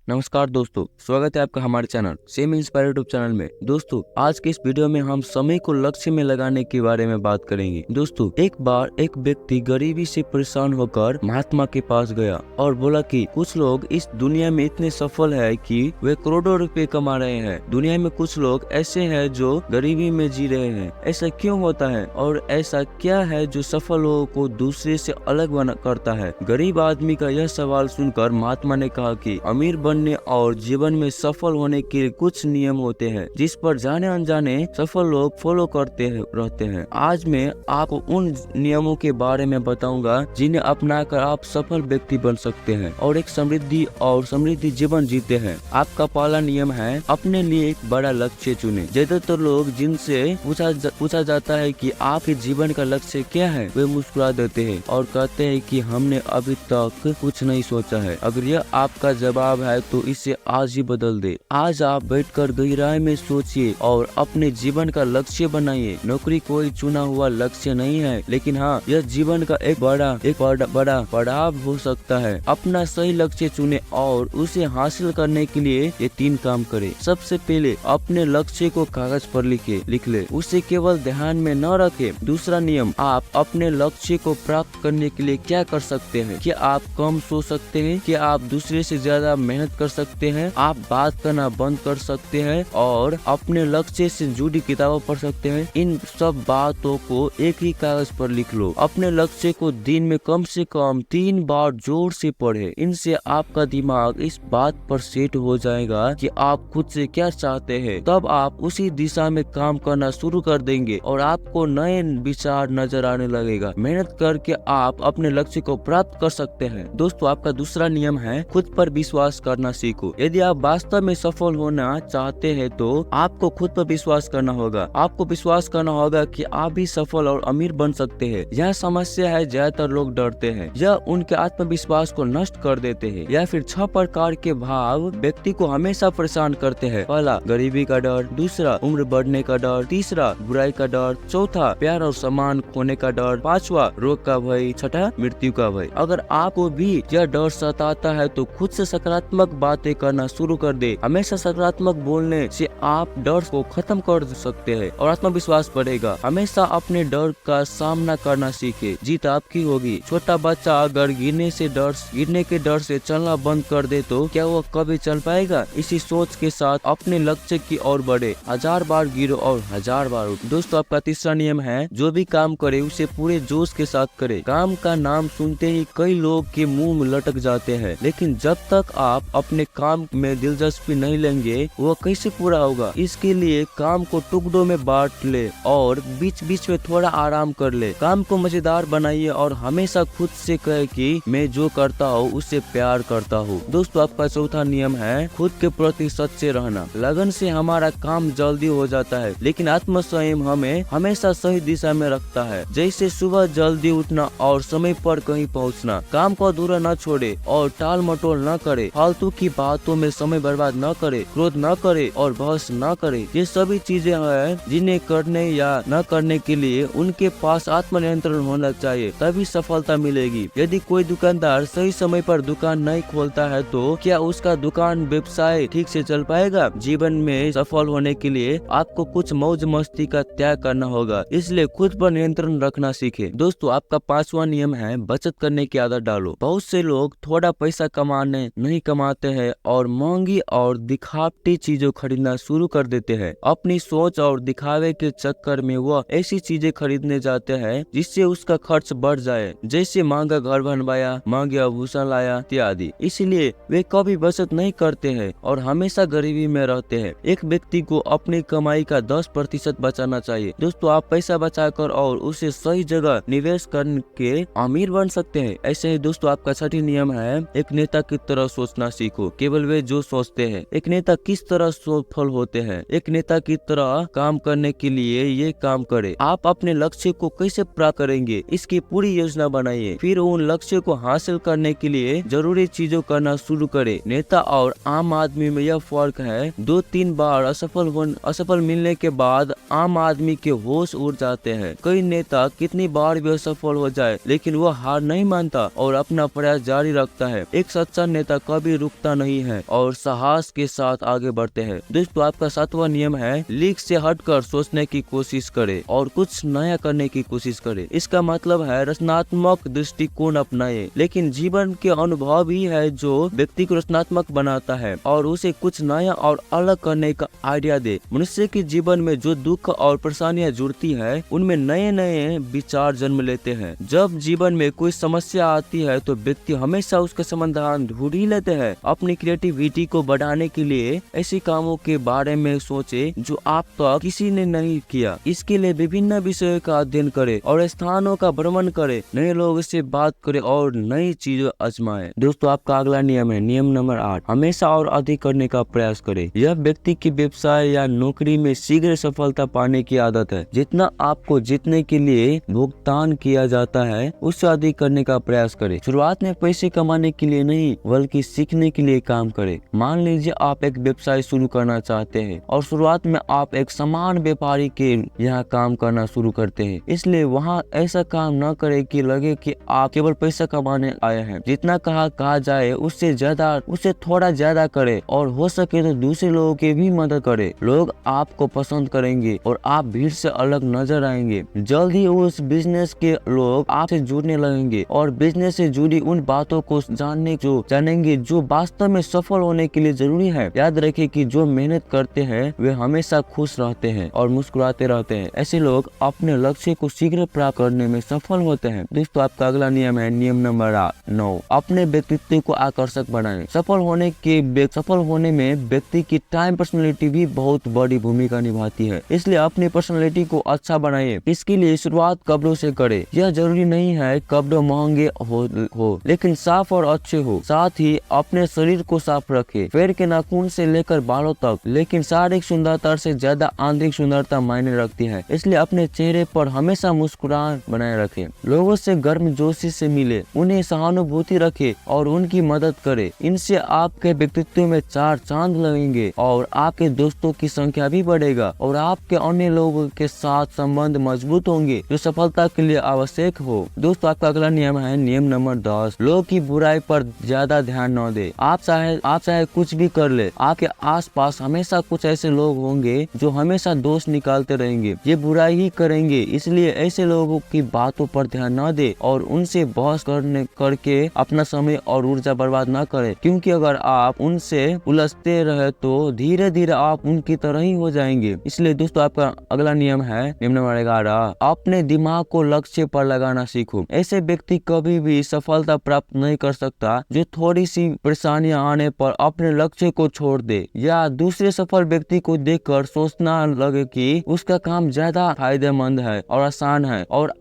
नमस्कार दोस्तों, स्वागत है आपका हमारे channel same inspire YouTube channel में। दोस्तों, आज के इस वीडियो में हम समय को लक्ष्य में लगाने के बारे में बात करेंगे। दोस्तों, एक बार एक व्यक्ति गरीबी से परेशान होकर महात्मा के पास गया और बोला कि कुछ लोग इस दुनिया में इतने सफल है कि वे करोड़ों रुपए कमा रहे हैं। दुनिया में कुछ लोग ऐसे हैं जो गरीबी में जी रहे हैं। ऐसा क्यों होता है और ऐसा क्या है जो सफल लोगों को दूसरे से अलग बना करता है? गरीब आदमी का यह सवाल सुनकर महात्मा ने कहा कि अमीर बनने और जीवन में सफल होने के कुछ नियम होते हैं जिस पर जाने अनजाने सफल लोग फॉलो करते रहते हैं। आज मैं आपको उन नियमों के बारे में बताऊंगा जिन्हें अपनाकर आप सफल व्यक्ति बन सकते हैं और एक समृद्धि जीवन जीते हैं। आपका पहला नियम है अपने लिए एक बड़ा लक्ष्य चुने। ज्यादातर लोग जिनसे पूछा जाता है कि आपके जीवन का लक्ष्य क्या है, वे मुस्कुरा देते हैं और कहते हैं कि हमने अभी तक कुछ नहीं सोचा है। अगर यह आपका जवाब है तो इसे आज ही बदल दे। आज आप बैठकर गहराई में सोचिए और अपने जीवन का लक्ष्य बनाइए। नौकरी कोई चुना हुआ लक्ष्य नहीं है, लेकिन हाँ, यह जीवन का एक बड़ा पड़ाव हो सकता है। अपना सही लक्ष्य चुने और उसे हासिल करने के लिए ये 3 काम करें। सबसे पहले अपने लक्ष्य को कागज पर लिख ले, उसे केवल ध्यान में न रखे। दूसरा नियम, आप अपने लक्ष्य को प्राप्त करने के लिए क्या कर सकते हैं? क्या आप कम सो सकते हैं? क्या आप दूसरे से ज्यादा मेहनत कर सकते हैं? आप बात करना बंद कर सकते हैं और अपने लक्ष्य से जुड़ी किताबें पढ़ सकते हैं? इन सब बातों को एक ही कागज पर लिख लो। अपने लक्ष्य को दिन में कम से कम 3 बार जोर से पढ़े। इनसे आपका दिमाग इस बात पर सेट हो जाएगा कि आप खुद से क्या चाहते हैं। तब आप उसी दिशा में काम करना शुरू कर देंगे और आपको नए विचार नजर आने लगेगा। मेहनत करके आप अपने लक्ष्य को प्राप्त कर सकते हैं। दोस्तों, आपका दूसरा नियम है खुद पर विश्वास करना सीखो। यदि आप वास्तव में सफल होना चाहते हैं तो आपको खुद पर विश्वास करना होगा। आपको विश्वास करना होगा कि आप भी सफल और अमीर बन सकते हैं। यह समस्या है, ज्यादातर लोग डरते हैं। यह उनके आत्मविश्वास को नष्ट कर देते हैं। या फिर 6 प्रकार के भाव व्यक्ति को हमेशा परेशान करते हैं। पहला, गरीबी का डर। दूसरा, उम्र बढ़ने का डर। तीसरा, बुराई का डर। चौथा, प्यार और सम्मान खोने का डर। 5वां, रोग का भय। 6ठा, मृत्यु का भय। अगर आपको भी यह डर सताता है तो खुद से सकारात्मक बातें करना शुरू कर दे। हमेशा सकारात्मक बोलने से आप डर को खत्म कर सकते हैं और आत्मविश्वास बढ़ेगा। हमेशा अपने डर का सामना करना सीखे, जीत आपकी होगी। छोटा बच्चा अगर गिरने के डर से चलना बंद कर दे तो क्या वो कभी चल पाएगा? इसी सोच के साथ अपने लक्ष्य की ओर बढ़े। 1000 बार गिरो और 1000 बार उठो। दोस्तों, आपका तीसरा नियम है जो भी काम करे उसे पूरे जोश के साथ करे। काम का नाम सुनते ही कई लोग के मुंह में लटक जाते हैं, लेकिन जब तक आप अपने काम में दिलचस्पी नहीं लेंगे वो कैसे पूरा होगा? इसके लिए काम को टुकड़ों में बांट ले और बीच बीच में थोड़ा आराम कर ले। काम को मजेदार बनाइए और हमेशा खुद से कहे कि मैं जो करता हूँ उससे प्यार करता हूँ। दोस्तों, आपका चौथा नियम है खुद के प्रति सच्चे रहना। लगन से हमारा काम जल्दी हो जाता है, लेकिन आत्मसंयम हमें हमेशा सही दिशा में रखता है। जैसे सुबह जल्दी उठना और समय पर कहीं पहुँचना। काम को अधूरा न छोड़े और टाल मटोल न करे। फालतू की बातों में समय बर्बाद न करे, क्रोध न करे और बहस न करे। ये सभी चीजें हैं जिन्हें करने या न करने के लिए उनके पास आत्मनियंत्रण होना चाहिए, तभी सफलता मिलेगी। यदि कोई दुकानदार सही समय पर दुकान नहीं खोलता है तो क्या उसका दुकान व्यवसाय ठीक से चल पाएगा? जीवन में सफल होने के लिए आपको कुछ मौज मस्ती का त्याग करना होगा, इसलिए खुद पर नियंत्रण रखना सीखे। दोस्तों, आपका 5वां नियम है बचत करने की आदत डालो। बहुत से लोग थोड़ा पैसा नहीं कमाते हैं और महंगी और दिखावटी चीजों खरीदना शुरू कर देते हैं। अपनी सोच और दिखावे के चक्कर में वह ऐसी चीजें खरीदने जाते हैं जिससे उसका खर्च बढ़ जाए, जैसे महंगा घर बनवाया, महंगे आभूषण लाया इत्यादि। इसलिए वे कभी बचत नहीं करते हैं और हमेशा गरीबी में रहते हैं। एक व्यक्ति को अपनी कमाई का 10% बचाना चाहिए। दोस्तों, आप पैसा बचाकर और उसे सही जगह निवेश करके अमीर बन सकते हैं। ऐसे ही दोस्तों, आपका 6ठी नियम है एक नेता की तरह सोचना सीखो। केवल वे जो सोचते हैं। एक नेता किस तरह सफल होते हैं? एक नेता की तरह काम करने के लिए ये काम करे। आप अपने लक्ष्य को कैसे प्राप्त करेंगे इसकी पूरी योजना बनाइए, फिर उन लक्ष्य को हासिल करने के लिए जरूरी चीजों करना शुरू करे। नेता और आम आदमी में यह फर्क है, 2-3 बार असफल मिलने के बाद आम आदमी के होश उड़ जाते हैं। कई नेता कितनी बार भी असफल हो जाए लेकिन वो हार नहीं मानता और अपना प्रयास जारी रखता है। एक सच्चा नेता कभी रुकता नहीं है और साहस के साथ आगे बढ़ते हैं। दोस्तों आपका 7वां नियम है लीक से हटकर सोचने की कोशिश करे और कुछ नया करने की कोशिश करे। इसका मतलब है रचनात्मक दृष्टिकोण अपनाए। लेकिन जीवन के अनुभव ही है जो व्यक्ति को रचनात्मक बनाता है और उसे कुछ नया और अलग करने का आइडिया दे। मनुष्य के जीवन में जो दुख और परेशानियां जुड़ती है उनमें नए नए विचार जन्म लेते हैं। जब जीवन में कोई समस्या आती है तो व्यक्ति हमेशा उसका समाधान ढूंढ ही लेते हैं। अपनी क्रिएटिविटी को बढ़ाने के लिए ऐसे कामों के बारे में सोचे जो आप तक किसी ने नहीं किया। इसके लिए विभिन्न विषयों का अध्ययन करे और स्थानों का भ्रमण करे, नए लोगों से बात करे और नई चीजें आजमाए। दोस्तों आपका अगला नियम है नियम नंबर 8, हमेशा और अधिक करने का प्रयास करे। यह व्यक्ति की व्यवसाय या नौकरी में शीघ्र सफलता पाने की आदत है। जितना आपको जीतने के लिए भुगतान किया जाता है उससे अधिक करने का प्रयास करे। शुरुआत में पैसे कमाने के लिए नहीं बल्कि सीखने के लिए काम करे। मान लीजिए आप एक व्यवसाय शुरू करना चाहते हैं और शुरुआत में आप एक सामान व्यापारी के यहाँ काम करना शुरू करते हैं, इसलिए वहाँ ऐसा काम न करे कि लगे कि आप केवल पैसा कमाने आए हैं। जितना कहा जाए उससे थोड़ा ज्यादा करे और हो सके तो दूसरे लोगों की भी मदद करे। लोग आपको पसंद करेंगे और आप भीड़ से अलग नजर आएंगे। जल्द ही उस बिजनेस के लोग आपसे जुड़ने लगेंगे और बिजनेस से जुड़ी उन बातों को जानेंगे जो वास्तव में सफल होने के लिए जरूरी है। याद रखिए कि जो मेहनत करते हैं वे हमेशा खुश रहते हैं और मुस्कुराते रहते हैं। ऐसे लोग अपने लक्ष्य को शीघ्र प्राप्त करने में सफल होते हैं। दोस्तों आपका अगला नियम है नियम नंबर 9, अपने व्यक्तित्व को आकर्षक बनाएं। सफल होने में व्यक्ति की टाइम पर्सनैलिटी भी बहुत बड़ी भूमिका निभाती है, इसलिए अपनी पर्सनैलिटी को अच्छा बनाइए। इसके लिए शुरुआत कपड़ों से करें। यह जरूरी नहीं है कपड़े महंगे हो लेकिन साफ और अच्छे हो। साथ ही अपने शरीर को साफ रखें, पैर के नाखून से लेकर बालों तक। लेकिन शारीरिक सुंदरता से ज्यादा आंतरिक सुंदरता मायने रखती है, इसलिए अपने चेहरे पर हमेशा मुस्कुराहट बनाए रखें। लोगों से गर्मजोशी से मिले, उन्हें सहानुभूति रखें और उनकी मदद करें। इनसे आपके व्यक्तित्व में 4 चांद लगेंगे और आपके दोस्तों की संख्या भी बढ़ेगा और आपके अन्य लोगों के साथ संबंध मजबूत होंगे जो सफलता के लिए आवश्यक हो। दोस्तों आपका अगला नियम है नियम नंबर 10, लोगों की बुराई पर ज्यादा ध्यान न दे। आप चाहे कुछ भी कर ले, आपके आसपास हमेशा कुछ ऐसे लोग होंगे जो हमेशा दोष निकालते रहेंगे, ये बुराई ही करेंगे। इसलिए ऐसे लोगों की बातों पर ध्यान न दे और उनसे बहस करके अपना समय और ऊर्जा बर्बाद न करें, क्योंकि अगर आप उनसे उलझते रहे तो धीरे धीरे आप उनकी तरह ही हो जाएंगे। इसलिए दोस्तों आपका अगला नियम है नियम नंबर 11, अपने दिमाग को लक्ष्य पर लगाना सीखो। ऐसे व्यक्ति कभी भी सफलता प्राप्त नहीं कर सकता जो थोड़ी सी परेशानियां आने पर अपने लक्ष्य को छोड़ दे या दूसरे सफल व्यक्ति को देखकर सोचना लगे कि उसका काम ज्यादा फायदेमंद है और आसान है और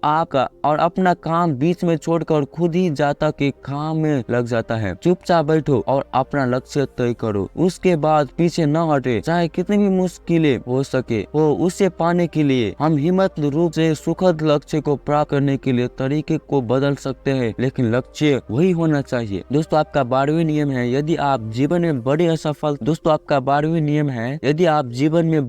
अपना काम बीच में छोड़कर खुद ही जाता के काम में लग जाता है। चुपचाप बैठो और अपना लक्ष्य तय करो, उसके बाद पीछे न हटे। चाहे कितनी भी मुश्किलें हो सके हो, उसे पाने के लिए हम हिम्मत रूप से सुखद लक्ष्य को प्राप्त करने के लिए तरीके को बदल सकते हैं, लेकिन लक्ष्य वही होना चाहिए। दोस्तों आपका 12वां नियम है यदि आप जीवन में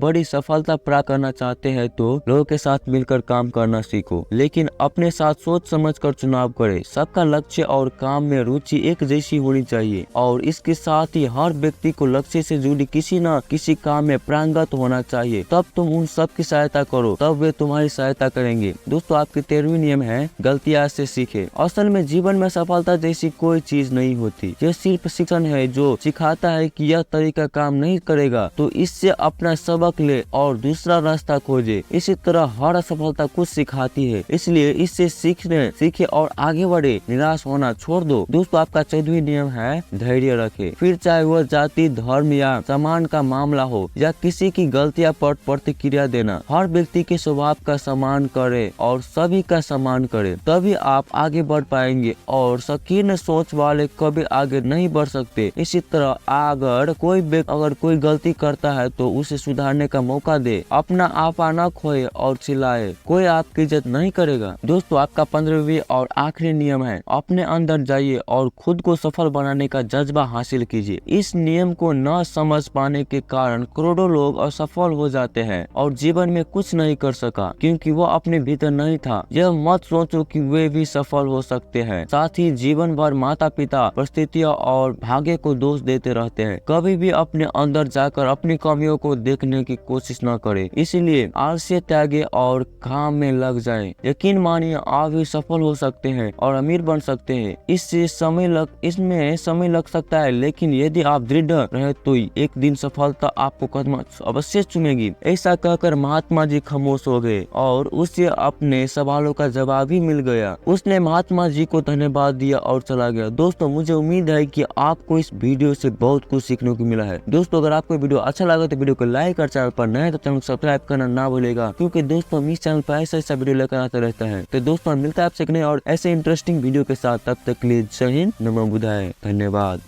बड़ी सफलता प्राप्त करना चाहते हैं तो लोगों के साथ मिलकर काम करना सीखो, लेकिन अपने साथ सोच समझ कर चुनाव करें। सबका लक्ष्य और काम में रुचि एक जैसी होनी चाहिए और इसके साथ ही हर व्यक्ति को लक्ष्य से जुड़ी किसी न किसी काम में प्रांगत होना चाहिए। तब तुम उन सब की सहायता करो, तब वे तुम्हारी सहायता करेंगे। दोस्तों आपके 13वीं नियम है गलतियां से सीखे। असल में जीवन में सफलता जैसी कोई चीज नहीं होती, यह सिर्फ शिक्षण है जो सिखाता है कि यह तरीका काम नहीं करेगा तो इससे अपना सबक ले और दूसरा रास्ता खोजे। इसी तरह हर असफलता कुछ सिखाती है, इसलिए इससे सीखे और आगे बढ़े, निराश होना छोड़ दो। दोस्तों आपका 14वां नियम है धैर्य रखे। फिर चाहे वह जाति, धर्म या सम्मान का मामला हो या किसी की गलतियां पर प्रतिक्रिया देना, हर व्यक्ति के स्वभाव का सम्मान करे और सभी का सम्मान करे, तभी आप आगे बढ़ पाएंगे और संकीर्ण सोच वाले कभी आगे नहीं बढ़ सकते। इसी तरह अगर कोई गलती करता है तो उसे सुधारने का मौका दे, अपना आपा न खोए और चिल्लाए, कोई आपकी इज्जत नहीं करेगा। दोस्तों आपका 15वां और आखिरी नियम है अपने अंदर जाइए और खुद को सफल बनाने का जज्बा हासिल कीजिए। इस नियम को न समझ पाने के कारण करोड़ों लोग असफल हो जाते हैं और जीवन में कुछ नहीं कर सका क्योंकि वो अपने भीतर नहीं था। यह मत सोचो कि वे भी सफल हो सकते हैं। साथ ही जीवन भर माता पिता, परिस्थितियों और भाग्य को दोष देते रहते हैं। कभी भी अपने अंदर जाकर अपनी कमियों को देखने की कोशिश न करें। इसलिए आलस्य त्यागे और काम में लग जाएं। यकीन मानिए आप भी सफल हो सकते हैं और अमीर बन सकते हैं। इसमें समय लग सकता है, लेकिन यदि आप दृढ़ रहे तो एक दिन सफलता आपको कदम अवश्य चूमेगी। ऐसा कहकर महात्मा जी खामोश हो गए और उससे अपने सवालों का जवाब ही मिल गया। उसने महात्मा जी को धन्यवाद दिया और चला गया। दोस्तों, मुझे उम्मीद है कि आपको इस वीडियो से बहुत कुछ सीखने को मिला है। दोस्तों, अगर आपको वीडियो अच्छा लगा तो वीडियो को लाइक और चैनल पर नए तो चैनल को सब्सक्राइब करना ना भूलेगा, क्योंकि दोस्तों इस चैनल पर ऐसा वीडियो लेकर आता रहता है। तो दोस्तों, मिलता है आपसे नए और ऐसे इंटरेस्टिंग वीडियो के साथ। तब तक के लिए जय हिंद, नमो बुद्धाय, धन्यवाद।